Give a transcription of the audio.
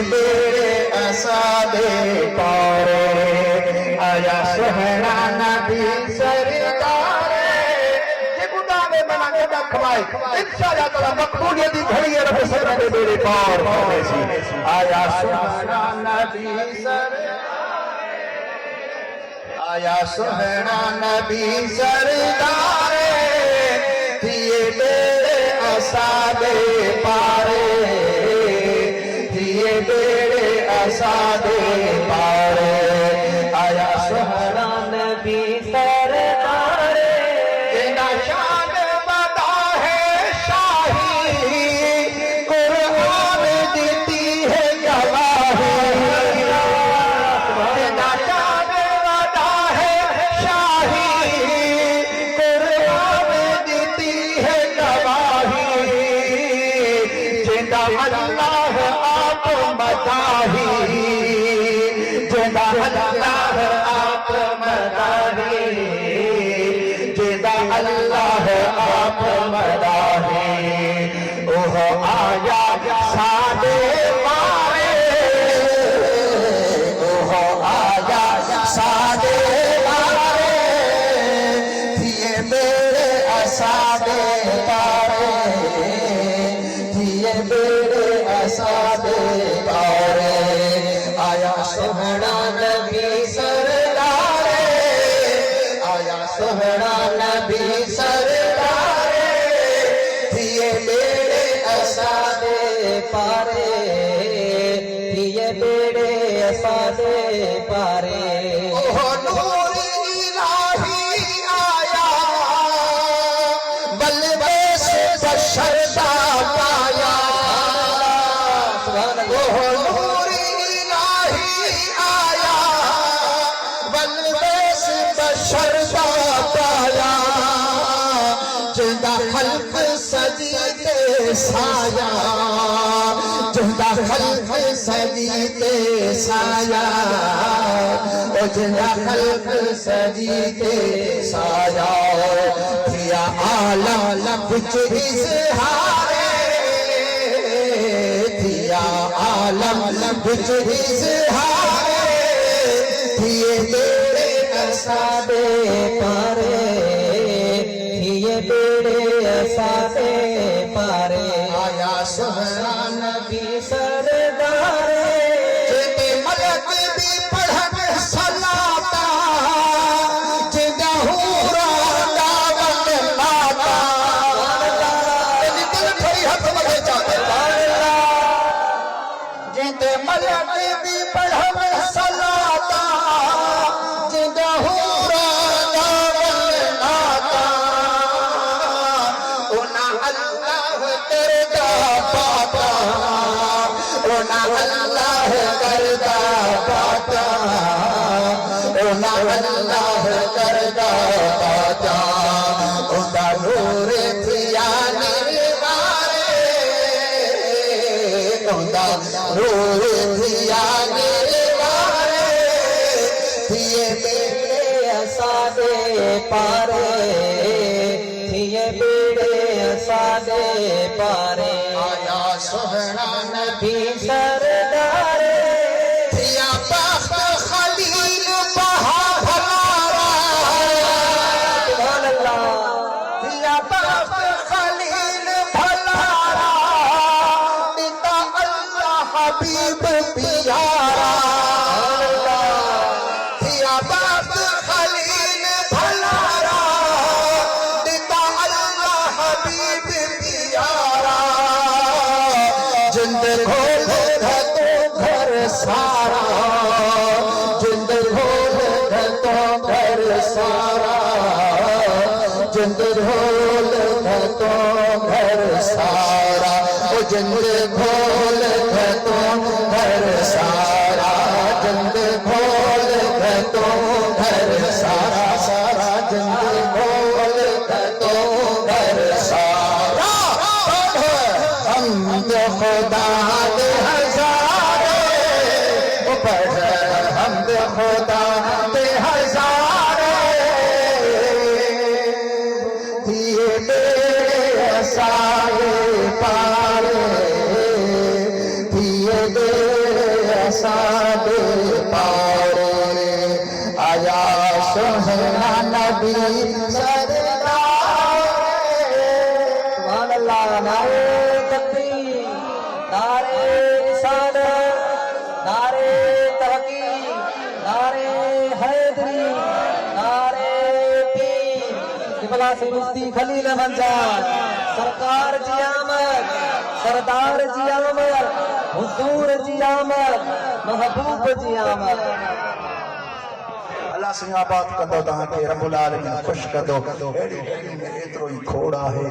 میرے اسادے پارے آیا سہنا نبی سرکار یہ خدا میں بنا کے کھوائے انشاءاللہ تعالی مقبولیت دی گھڑی ہے رب سر دے میرے پار پانے سی آیا سہنا نبی سرکار آیا سہنا نبی سرکار دیے میرے اسادے پارے دیے میرے اسادے پارے آیا سہنا نبی سرکار تیرا شان بتا ہے شاہی قرآن دیتی ہے گواہی تیرا شان بتا ہے شاہی قرآن دیتی ہے گواہی زندہ اللہ آپ مداحی زندہ اللہ آپ مداحی زندہ اللہ آپ مداحی اوہ آیا سادے پارے اوہ آیا سادے پارے دیے میرے اسادے پارے دیے میرے اسادے پارے آیا سہنا نبی سرکار آیا سہنا نبی سرکار دیے میرے اسادے پارے دیے میرے اسادے پارے اوہ نور الہی آیا بلبے سے بشر دا پایا اوہ نور الہی آیا بلبے سے بشر دا پایا زندہ خلق سجیتے سایہ زندہ خلق سجیتے سایہ زندہ خلق سجیتے سایہ دیا عالم بچ اظہارے دیا عالم بچ اظہارے دیے میرے اسادے پارے دیے میرے اسادے پارے آیا سہنا نبی سردار جنہیں ملک بھی پڑھن سلاتا جنہیں ہورا دعوت لاتا جنہیں دل کھڑی حق مجھے چاہتے جنہیں ملک بھی پڑھن سلاتا جنہیں ہورا دعوت لاتا انہاں اللہ کردہ پاتا انہاں اللہ کردہ پاتا انہاں اللہ کردہ پاتا انہاں نور تھیا نروارے انہاں نور تھیا نروارے دیے میرے اسادے پارے دیے میرے اسادے پارے آیا سہنا نبی سردار دیا بخت خلیل بہا بھلارا سبحان اللہ دیا بخت خلیل بھلارا دیتا اللہ حبیب پیارا دیا بخت خلیل بھلارا دیتا اللہ حبیب پیارا جند کھول ہے تو گھر سارا جند کھول ہے تو گھر سارا جند کھول ہے تو گھر سارا جند کھول ہے تو گھر سارا جند کھول ہے تو گھر سارا سارا جند کھول ہے تو گھر سارا حمد خدا دے ہزارے پڑھ حمد خدا دے ہزارے دیے میرے سارے پارے دیے میرے نبی سرکار سبحان اللہ نعرہ تکبیر نعرہ رسالت نعرہ تحقیق نعرہ حیدری نعرہ پیر قبلہ سے مفتی خلیل احمد جان سرکار جی آمد سردار جی آمد حضور جی آمد محبوب جی آمد اللہ سے آباد کندو تہاں کے رب العالمین خوش کندو ایڑی میں ایترو ہی کھوڑا ہے